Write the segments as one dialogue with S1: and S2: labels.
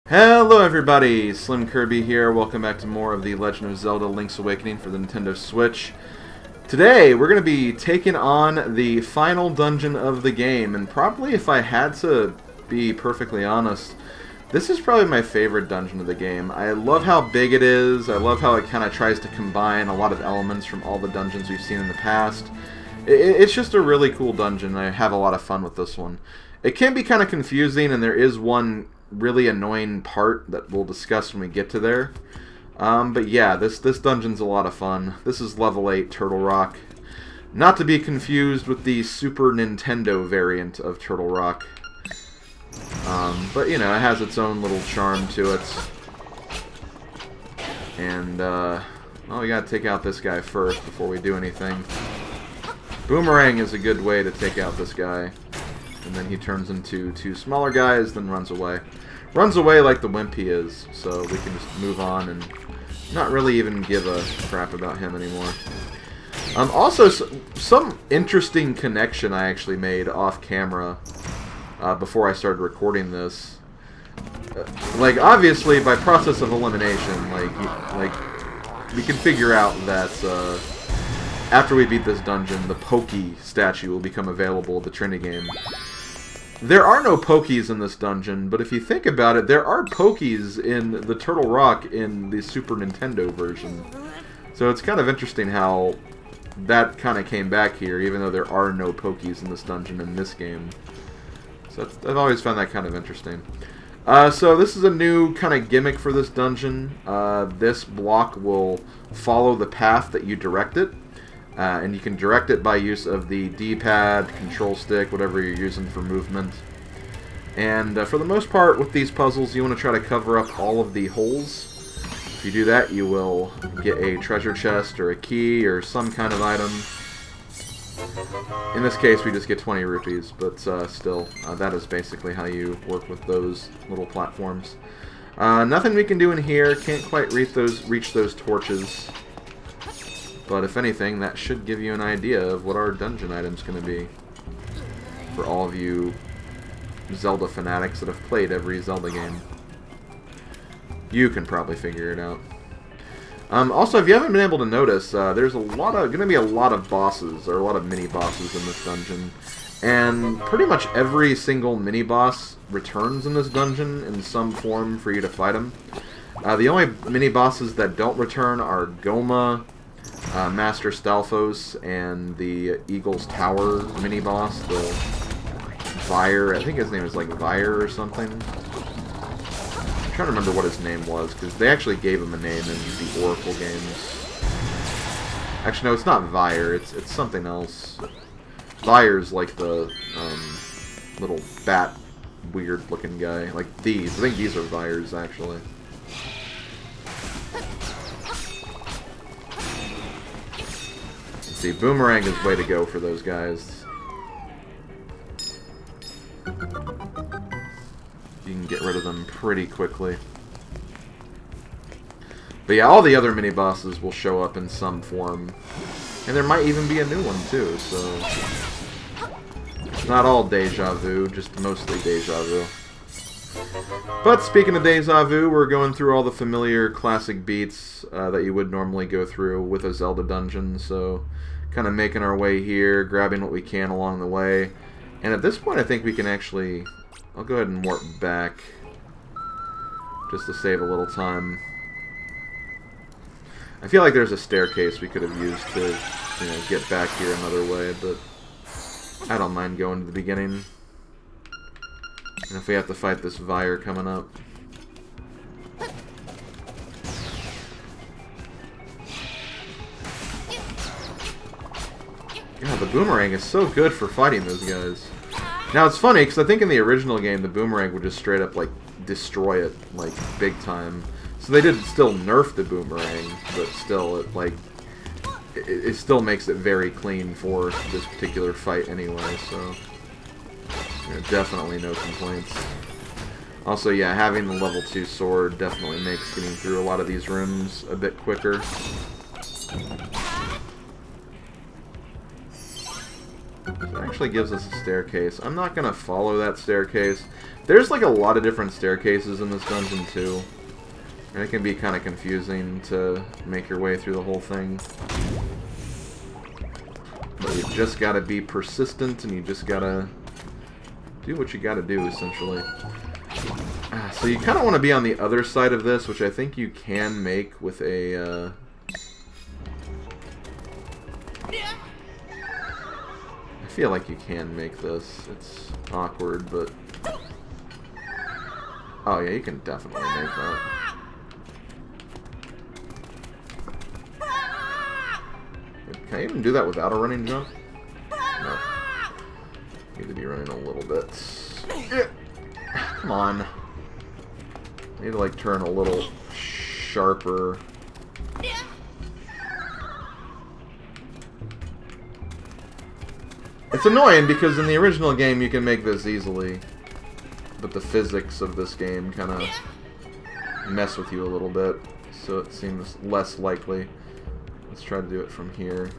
S1: Hello everybody, SlimKirby here. Welcome back to more of The Legend of Zelda Link's Awakening for the Nintendo Switch. Today we're going to be taking on the final dungeon of the game, and probably, if I had to be perfectly honest, this is probably my favorite dungeon of the game. I love how big it is. I love how it kind of tries to combine a lot of elements from all the dungeons we've seen in the past. It's just a really cool dungeon. I have a lot of fun with this one. It can be kind of confusing, and there is one really annoying part that we'll discuss when we get to there. But yeah, this dungeon's a lot of fun. This is level 8 Turtle Rock. Not to be confused with the Super Nintendo variant of Turtle Rock. But, you know, it has its own little charm to it. And, well, we gotta take out this guy first before we do anything. Boomerang is a good way to take out this guy. And then he turns into two smaller guys, then runs away. Runs away like the wimp he is, so we can just move on and not really even give a crap about him anymore. Also, some interesting connection I actually made off camera before I started recording this. Like, obviously, by process of elimination, like we can figure out that after we beat this dungeon, the Pokey statue will become available at the Trinity game. There are no Pokies in this dungeon, but if you think about it, there are Pokies in the Turtle Rock in the Super Nintendo version. So it's kind of interesting how that kind of came back here, even though there are no Pokies in this dungeon in this game. So I've always found that kind of interesting. So this is a new kind of gimmick for this dungeon. This block will follow the path that you direct it. And you can direct it by use of the D-pad, control stick, whatever you're using for movement. And for the most part, with these puzzles, you want to try to cover up all of the holes. If you do that, you will get a treasure chest or a key or some kind of item. In this case, we just get 20 rupees, but still, that is basically how you work with those little platforms. Nothing we can do in here. Can't quite reach those torches. But if anything, that should give you an idea of what our dungeon item's going to be. For all of you Zelda fanatics that have played every Zelda game. You can probably figure it out. Also, if you haven't been able to notice, there's going to be a lot of bosses, or a lot of mini-bosses in this dungeon. And pretty much every single mini-boss returns in this dungeon in some form for you to fight them. The only mini-bosses that don't return are Goma, Master Stalfos, and the Eagle's Tower mini-boss, the Vire. I think his name is like Vire or something. I'm trying to remember what his name was, because they actually gave him a name in the Oracle games. Actually, no, it's not Vire, it's something else. Vire's like the little bat, weird-looking guy. Like these. I think these are Vires, actually. See, Boomerang is way to go for those guys. You can get rid of them pretty quickly. But yeah, all the other mini-bosses will show up in some form. And there might even be a new one, too, so... It's not all Deja Vu, just mostly Deja Vu. But speaking of Deja Vu, we're going through all the familiar classic beats that you would normally go through with a Zelda dungeon, so kind of making our way here, grabbing what we can along the way. And at this point, I think we can actually... I'll go ahead and warp back, just to save a little time. I feel like there's a staircase we could have used to, you know, get back here another way, but I don't mind going to the beginning. And if we have to fight this Vire coming up. God, the Boomerang is so good for fighting those guys. Now, it's funny, because I think in the original game, the Boomerang would just straight up, like, destroy it, like, big time. So they did still nerf the Boomerang, but still, it still makes it very clean for this particular fight anyway, so... You know, definitely no complaints. Also, yeah, having the level 2 sword definitely makes getting through a lot of these rooms a bit quicker. So I actually gives us a staircase. I'm not going to follow that staircase. There's like a lot of different staircases in this dungeon too. And it can be kind of confusing to make your way through the whole thing. But you just got to be persistent and you just got to do what you got to do, essentially. So you kind of want to be on the other side of this, which I think you can make with a... I feel like you can make this. It's awkward, but... Oh yeah, you can definitely make that. Can I even do that without a running jump? No. Need to be running a little bit. Come on. Need to like turn a little sharper. It's annoying because in the original game you can make this easily, but the physics of this game kind of mess with you a little bit, so it seems less likely. Let's try to do it from here.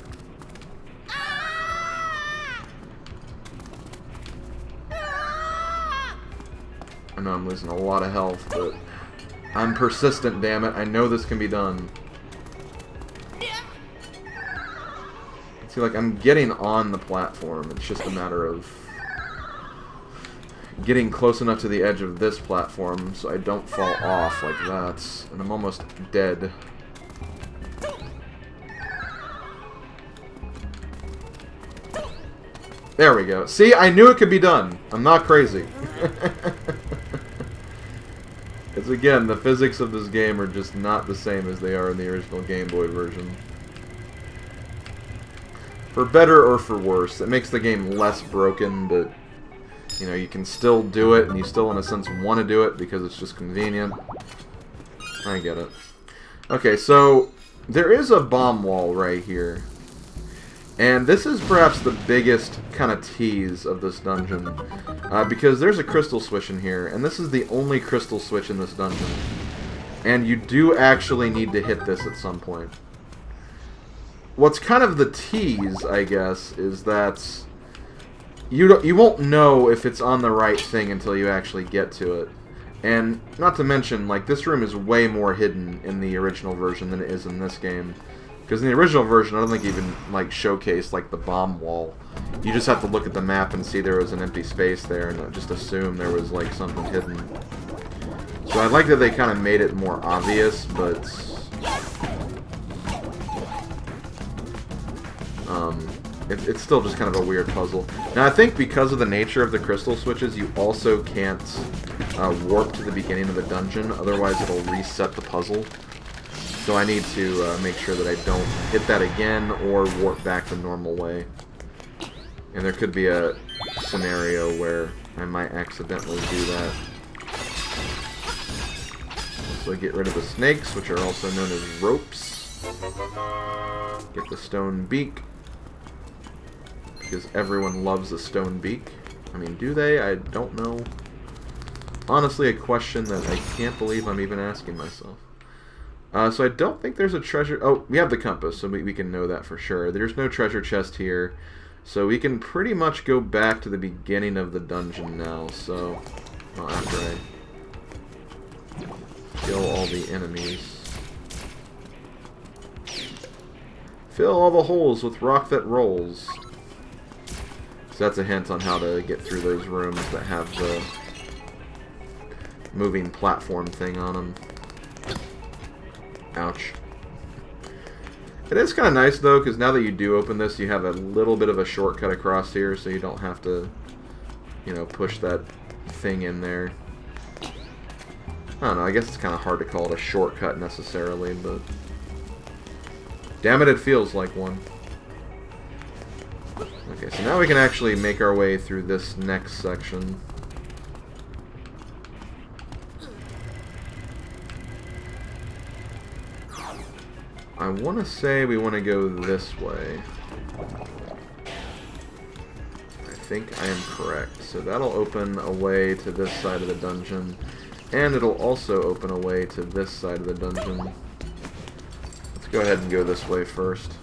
S1: I know I'm losing a lot of health, but I'm persistent, damn it. I know this can be done. See, like, I'm getting on the platform. It's just a matter of getting close enough to the edge of this platform so I don't fall off like that. And I'm almost dead. There we go. See, I knew it could be done. I'm not crazy. Because again, the physics of this game are just not the same as they are in the original Game Boy version. For better or for worse. It makes the game less broken, but you know, you can still do it, and you still in a sense want to do it because it's just convenient. I get it. Okay, so there is a bomb wall right here. And this is perhaps the biggest kind of tease of this dungeon. Because there's a crystal switch in here, and this is the only crystal switch in this dungeon. And you do actually need to hit this at some point. What's kind of the tease, I guess, is that you won't know if it's on the right thing until you actually get to it. And not to mention, like, this room is way more hidden in the original version than it is in this game. Because in the original version, I don't think even, like, showcased, like, the bomb wall. You just have to look at the map and see there was an empty space there and just assume there was, like, something hidden. So I like that they kind of made it more obvious, but... it's still just kind of a weird puzzle. Now, I think because of the nature of the crystal switches, you also can't warp to the beginning of the dungeon, otherwise it'll reset the puzzle. So I need to make sure that I don't hit that again or warp back the normal way. And there could be a scenario where I might accidentally do that. So get rid of the snakes, which are also known as ropes. Get the stone beak. Because everyone loves a stone beak. I mean, do they? I don't know. Honestly, a question that I can't believe I'm even asking myself. So I don't think there's a treasure... Oh, we have the compass, so we can know that for sure. There's no treasure chest here. So we can pretty much go back to the beginning of the dungeon now. So, well, after I kill all the enemies. Fill all the holes with rock that rolls. So that's a hint on how to get through those rooms that have the moving platform thing on them. Ouch. It is kind of nice, though, because now that you do open this, you have a little bit of a shortcut across here, so you don't have to, you know, push that thing in there. I don't know, I guess it's kind of hard to call it a shortcut necessarily, but... Damn it, it feels like one. Okay, so now we can actually make our way through this next section. I want to say we want to go this way. I think I am correct. So that'll open a way to this side of the dungeon. And it'll also open a way to this side of the dungeon. Let's go ahead and go this way first.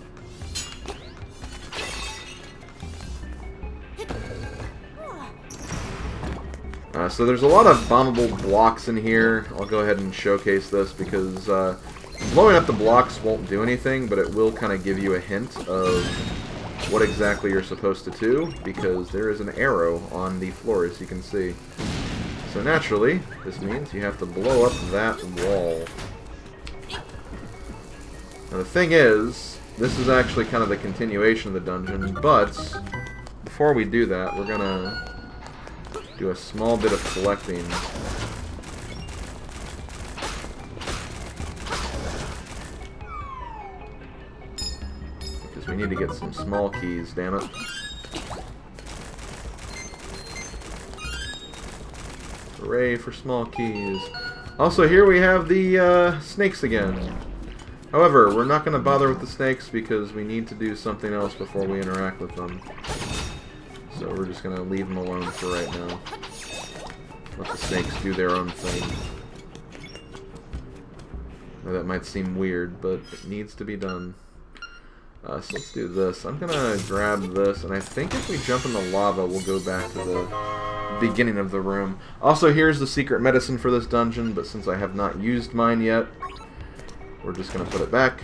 S1: So there's a lot of bombable blocks in here. I'll go ahead and showcase this because blowing up the blocks won't do anything, but it will kind of give you a hint of what exactly you're supposed to do, because there is an arrow on the floor, as you can see. So naturally, this means you have to blow up that wall. Now the thing is, this is actually kind of the continuation of the dungeon, but before we do that, we're gonna do a small bit of collecting. Because we need to get some small keys, damn it. Hooray for small keys. Also, here we have the snakes again. However, we're not going to bother with the snakes because we need to do something else before we interact with them. So we're just going to leave them alone for right now. Let the snakes do their own thing. Now, that might seem weird, but it needs to be done. So let's do this. I'm going to grab this, and I think if we jump in the lava, we'll go back to the beginning of the room. Also, here's the secret medicine for this dungeon, but since I have not used mine yet, we're just going to put it back.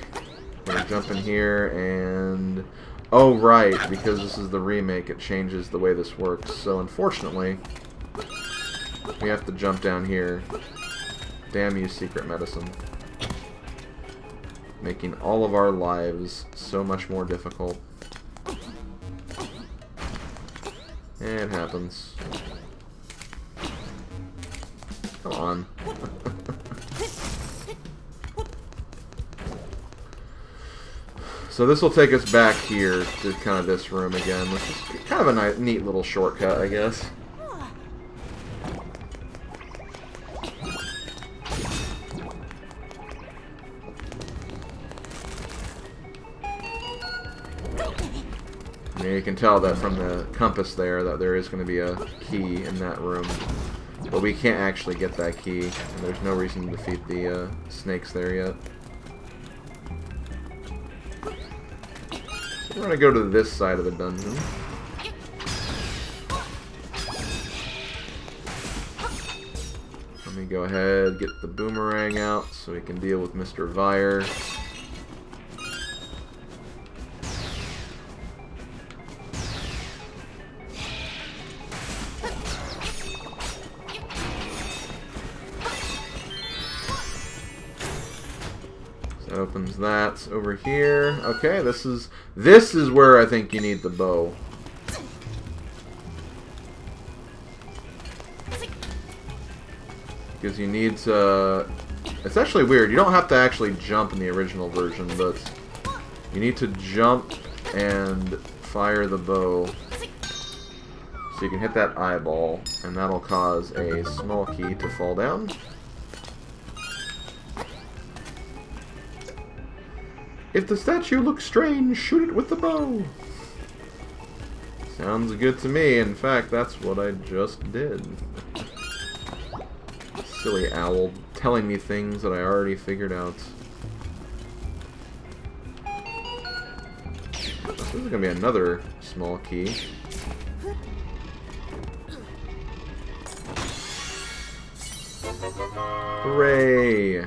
S1: We're going to jump in here, and... oh, right, because this is the remake, it changes the way this works. So, unfortunately, we have to jump down here. Damn you, secret medicine. Making all of our lives so much more difficult. It happens. Come on. So this will take us back here to kind of this room again, which is kind of a neat little shortcut, I guess. You can tell that from the compass there that there is going to be a key in that room. But we can't actually get that key, and there's no reason to defeat the snakes there yet. So we're going to go to this side of the dungeon. Let me go ahead, get the boomerang out so we can deal with Mr. Vire. That opens that over here. Okay, this is where I think you need the bow. Because you need to... it's actually weird. You don't have to actually jump in the original version, but you need to jump and fire the bow. So you can hit that eyeball, and that'll cause a small key to fall down. If the statue looks strange, shoot it with the bow. Sounds good to me. In fact, that's what I just did. Silly owl telling me things that I already figured out. This is going to be another small key. Hooray!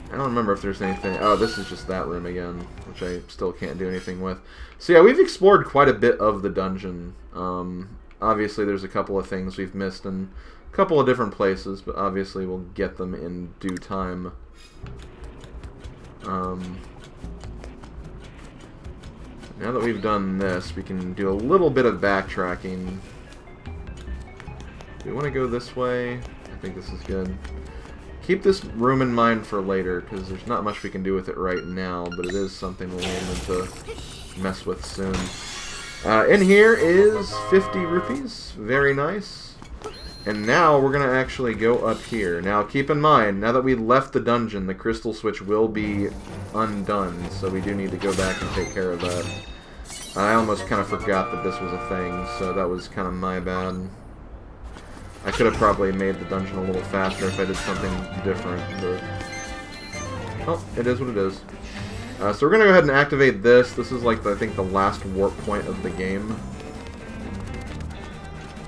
S1: I don't remember if there's anything... oh, this is just that room again, which I still can't do anything with. So yeah, we've explored quite a bit of the dungeon. Obviously, there's a couple of things we've missed in a couple of different places, but obviously we'll get them in due time. Now that we've done this, we can do a little bit of backtracking. Do we want to go this way? I think this is good. Keep this room in mind for later, because there's not much we can do with it right now, but it is something we'll need to mess with soon. In here is 50 rupees. Very nice. And now we're going to actually go up here. Now keep in mind, now that we left the dungeon, the crystal switch will be undone, so we do need to go back and take care of that. I almost kind of forgot that this was a thing, so that was kind of my bad. I could have probably made the dungeon a little faster if I did something different, but... oh, it is what it is. So we're going to go ahead and activate this. This is like, I think, the last warp point of the game.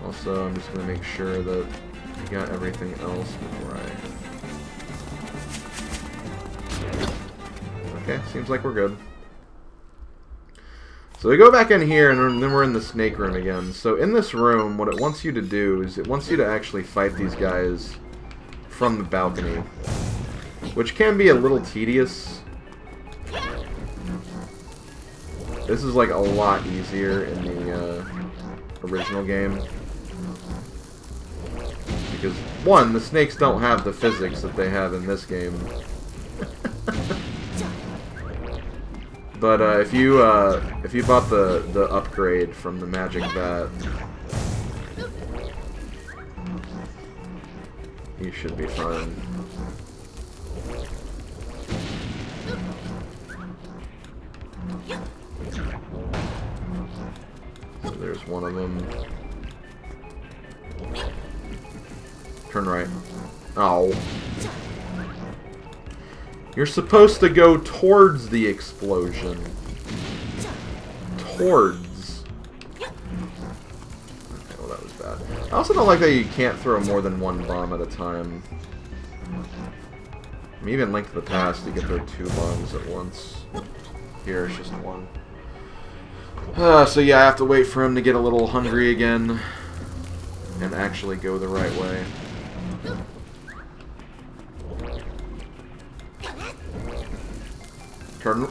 S1: Also, I'm just going to make sure that we got everything else before I... Okay, seems like we're good. So we go back in here, and then we're in the snake room again. So in this room, what it wants you to do is it wants you to actually fight these guys from the balcony, which can be a little tedious. This is like a lot easier in the original game. Because, one, the snakes don't have the physics that they have in this game. But if you bought the upgrade from the magic bat, you should be fine. So there's one of them. Turn right. Oh. You're supposed to go towards the explosion. Towards. Okay, well that was bad. I also don't like that you can't throw more than one bomb at a time. I mean, even Link to the Past, you can throw 2 bombs at once. Here, it's just 1. So yeah, I have to wait for him to get a little hungry again and actually go the right way. Turn.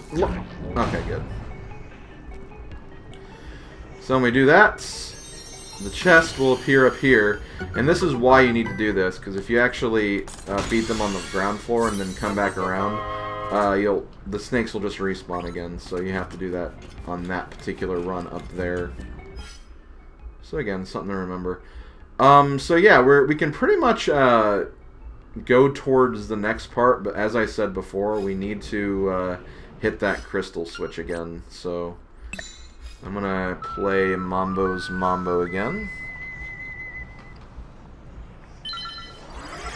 S1: Okay, good. So when we do that, the chest will appear up here, and this is why you need to do this, because if you actually beat them on the ground floor and then come back around, the snakes will just respawn again. So you have to do that on that particular run up there. So again, something to remember. So yeah, we can pretty much go towards the next part, but as I said before, we need to hit that crystal switch again. So I'm gonna play Mambo's Mambo again.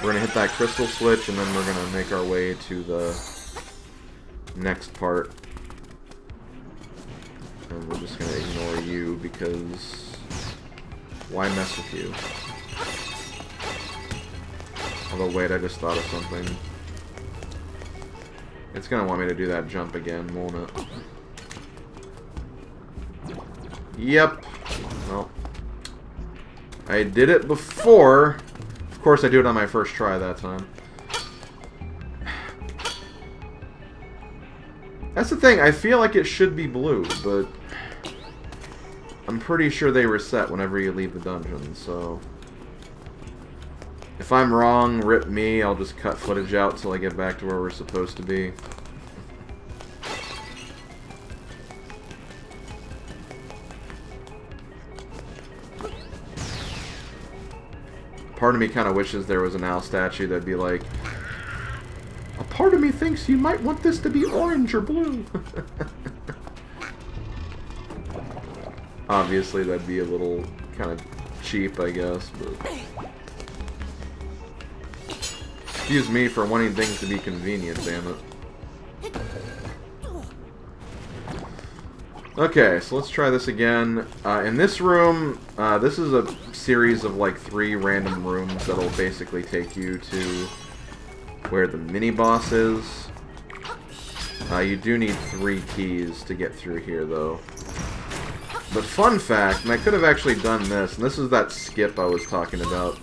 S1: We're gonna hit that crystal switch, and then we're gonna make our way to the next part. And we're just gonna ignore you because why mess with you? Although, wait, I just thought of something. It's gonna want me to do that jump again, won't it? Yep. Well, I did it before. Of course, I do it on my first try that time. That's the thing, I feel like it should be blue, but I'm pretty sure they reset whenever you leave the dungeon, so... If I'm wrong, rip me, I'll just cut footage out till I get back to where we're supposed to be. Part of me kind of wishes there was an owl statue that'd be like, a part of me thinks you might want this to be orange or blue. Obviously, that'd be a little kind of cheap, I guess, but... Excuse me for wanting things to be convenient, damn it. Okay, so let's try this again. In this room, this is a series of like 3 random rooms that'll basically take you to where the mini-boss is. You do need 3 keys to get through here, though. But fun fact, and I could have actually done this, and this is that skip I was talking about.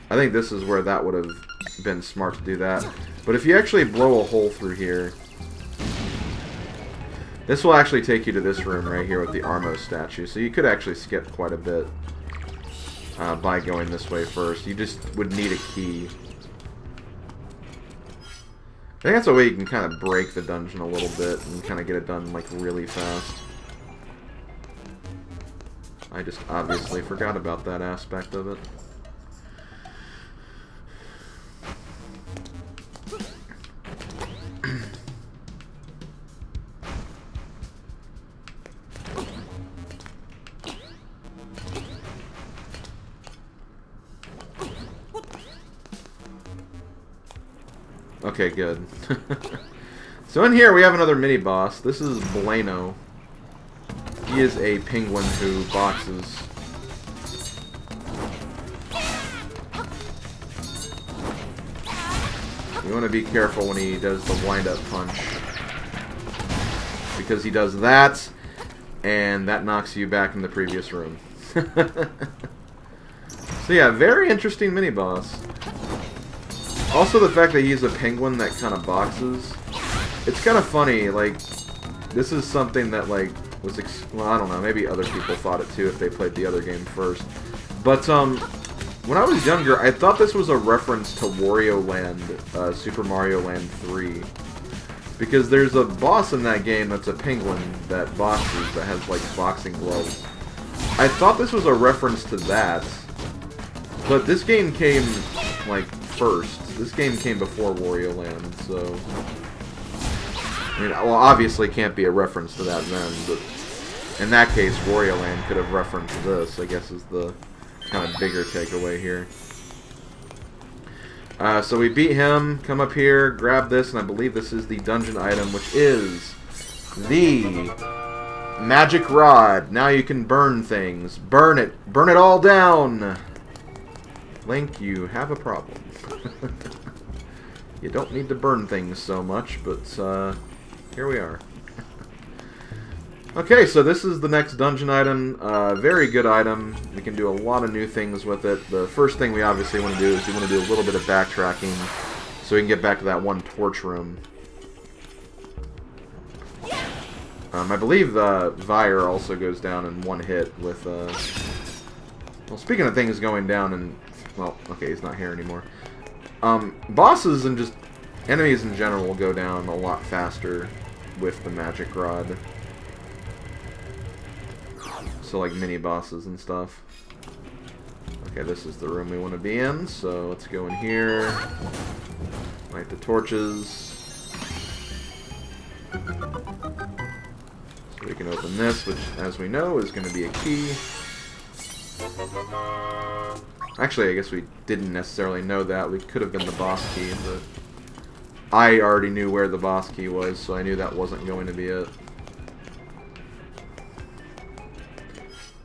S1: I think this is where that would have been smart to do that. But if you actually blow a hole through here, this will actually take you to this room right here with the Armo statue. So you could actually skip quite a bit by going this way first. You just would need a key. I think that's a way you can kind of break the dungeon a little bit and kind of get it done like really fast. I just obviously forgot about that aspect of it. Okay, good. So in here we have another mini-boss. This is Bueno. He is a penguin who boxes. You want to be careful when he does the wind-up punch. Because he does that, and that knocks you back in the previous room. So yeah, very interesting mini-boss. Also the fact that he's a penguin that kind of boxes. It's kind of funny, like, this is something that, like, was, well, I don't know, maybe other people thought it too if they played the other game first. But, when I was younger, I thought this was a reference to Wario Land, Super Mario Land 3. Because there's a boss in that game that's a penguin that boxes, that has, like, boxing gloves. I thought this was a reference to that. But this game came, like, first. This game came before Wario Land, so... I mean, well, obviously can't be a reference to that then, but... In that case, Wario Land could have referenced this, I guess is the kind of bigger takeaway here. So we beat him, come up here, grab this, and I believe this is the dungeon item, which is the magic rod. Now you can burn things. Burn it. Burn it all down. Link, you have a problem. You don't need to burn things so much, but here we are. Okay, so this is the next dungeon item. Very good item. We can do a lot of new things with it. The first thing we obviously want to do is we want to do a little bit of backtracking so we can get back to that one torch room. I believe the Vire also goes down in one hit with... Well, speaking of things going down in... Well, okay, he's not here anymore. Bosses and just enemies in general will go down a lot faster with the magic rod. So, like, mini-bosses and stuff. Okay, this is the room we want to be in, so let's go in here. Light the torches. So we can open this, which, as we know, is going to be a key. Actually, I guess we didn't necessarily know that. We could have been the boss key, but I already knew where the boss key was, so I knew that wasn't going to be it.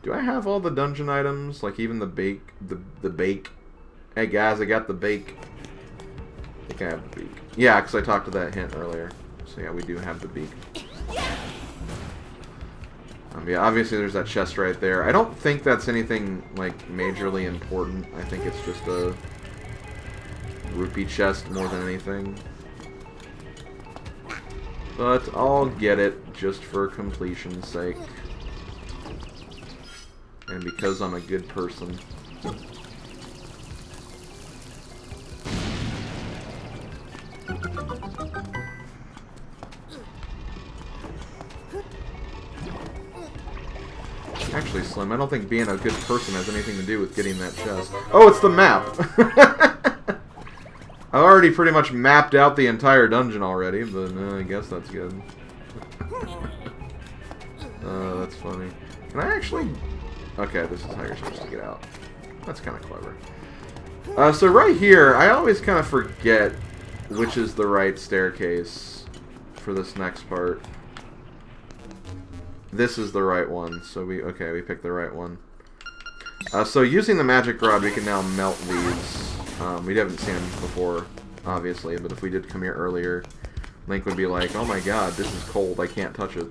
S1: Do I have all the dungeon items? Like even the bake, the bake? Hey guys, I got the bake. I think I have the beak. Yeah, because I talked to that hint earlier. So yeah, we do have the beak. Yeah, obviously there's that chest right there. I don't think that's anything, like, majorly important. I think it's just a rupee chest more than anything. But I'll get it just for completion's sake. And because I'm a good person. Actually, Slim, I don't think being a good person has anything to do with getting that chest. Oh, it's the map! I've already pretty much mapped out the entire dungeon already, but I guess that's good. That's funny. Can I actually... Okay, this is how you're supposed to get out. That's kind of clever. So right here, I always kind of forget which is the right staircase for this next part. This is the right one, so we picked the right one. So using the magic rod, we can now melt these. We haven't seen them before, obviously, but if we did come here earlier, Link would be like, oh my god, this is cold, I can't touch it.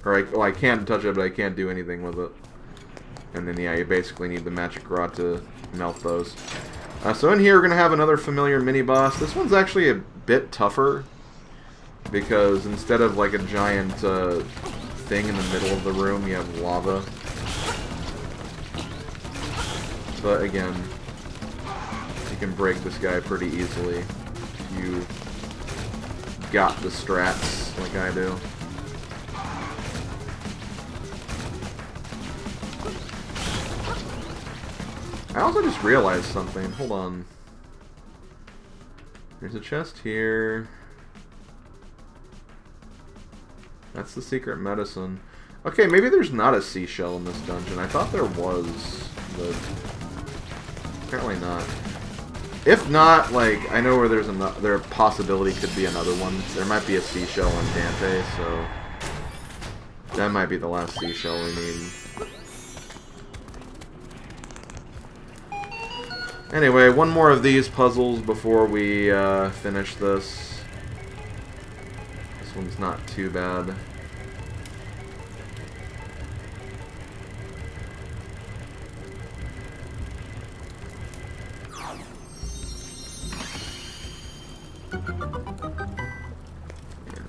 S1: Or, I can touch it, but I can't do anything with it. And then, yeah, you basically need the magic rod to melt those. So in here, we're going to have another familiar mini-boss. This one's actually a bit tougher, because instead of, like, a giant thing in the middle of the room, you have lava. But, again, you can break this guy pretty easily if you got the strats like I do. I also just realized something. Hold on. There's a chest here. That's the secret medicine. Okay, maybe there's not a seashell in this dungeon. I thought there was, but apparently not. If not, like, I know where there's a possibility could be another one. There might be a seashell in Dante, so that might be the last seashell we need. Anyway, one more of these puzzles before we finish this. This one's not too bad.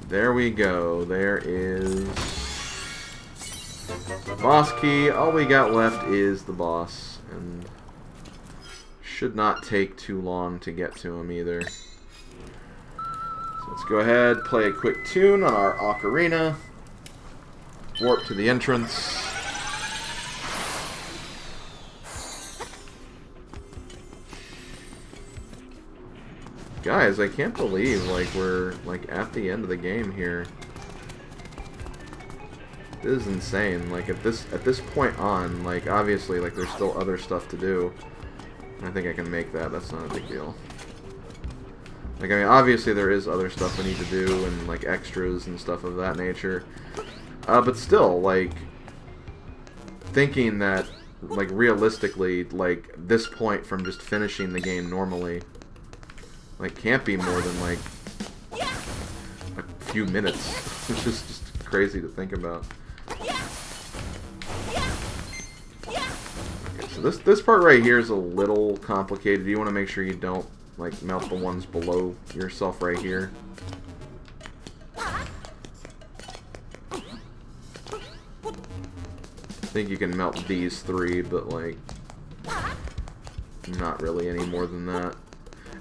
S1: There we go. There is the boss key. All we got left is the boss, and should not take too long to get to him either. So let's go ahead, play a quick tune on our ocarina, warp to the entrance. Guys, I can't believe like we're like at the end of the game here. This is insane. Like at this point on, like obviously like there's still other stuff to do. I think I can make that. That's not a big deal. Like I mean, obviously there is other stuff we need to do and like extras and stuff of that nature. But still, like thinking that like realistically, like this point from just finishing the game normally. Like, can't be more than, like, a few minutes. It's just crazy to think about. Okay, so this part right here is a little complicated. You want to make sure you don't, like, melt the ones below yourself right here. I think you can melt these three, but, like, not really any more than that.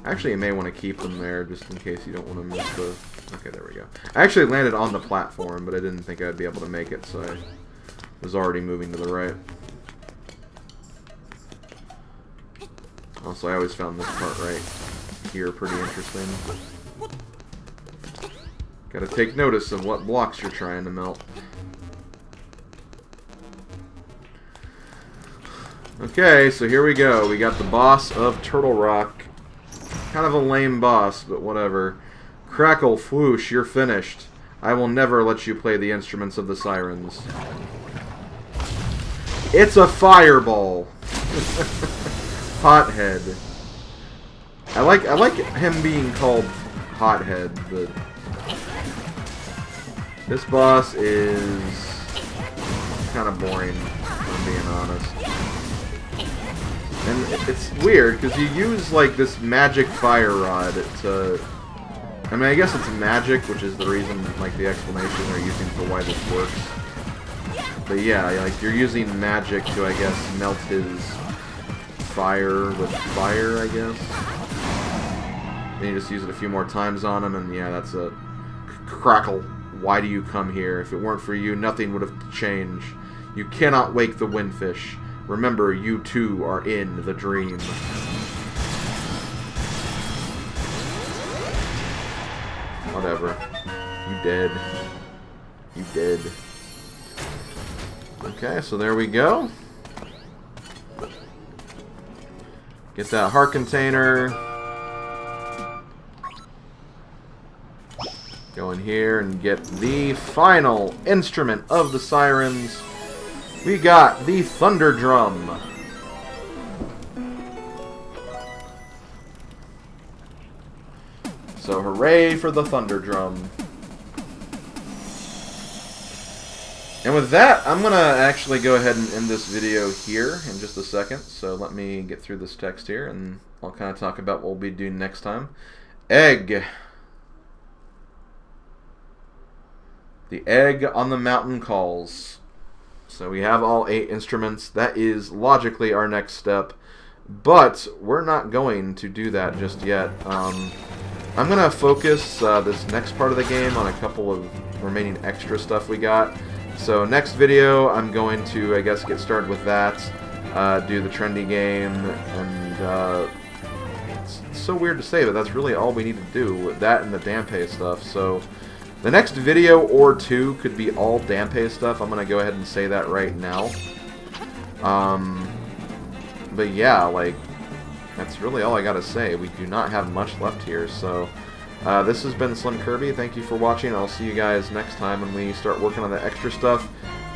S1: Actually, you may want to keep them there just in case you don't want to miss the... Okay, there we go. I actually landed on the platform, but I didn't think I'd be able to make it, so I was already moving to the right. Also, I always found this part right here pretty interesting. Gotta take notice of what blocks you're trying to melt. Okay, so here we go. We got the boss of Turtle Rock. Kind of a lame boss, but whatever. Crackle, whoosh, you're finished. I will never let you play the instruments of the Sirens. It's a fireball. Hothead. I like him being called Hothead, but this boss is kind of boring, if I'm being honest. And it's weird, because you use, like, this magic fire rod to... I mean, I guess it's magic, which is the reason, like, the explanation they're using for why this works. But yeah, like, you're using magic to, I guess, melt his fire with fire, I guess. Then you just use it a few more times on him, and yeah, that's a... Crackle, why do you come here? If it weren't for you, nothing would have changed. You cannot wake the windfish. Remember, you too are in the dream. Whatever. You dead. You dead. Okay, so there we go. Get that heart container. Go in here and get the final instrument of the Sirens. We got the Thunder Drum. So hooray for the Thunder Drum. And with that, I'm going to actually go ahead and end this video here in just a second. So let me get through this text here and I'll kind of talk about what we'll be doing next time. Egg. The egg on the mountain calls. So we have all 8 instruments. That is logically our next step. But we're not going to do that just yet. I'm going to focus this next part of the game on a couple of remaining extra stuff we got. So next video, I'm going to, I guess, get started with that. Do the trendy game. And it's so weird to say, but that's really all we need to do with that and the Dampe stuff. So the next video or two could be all Dampe stuff. I'm going to go ahead and say that right now. But yeah, like, that's really all I got to say. We do not have much left here, so this has been SlimKirby. Thank you for watching. I'll see you guys next time when we start working on the extra stuff.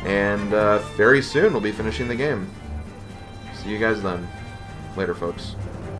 S1: And very soon we'll be finishing the game. See you guys then. Later, folks.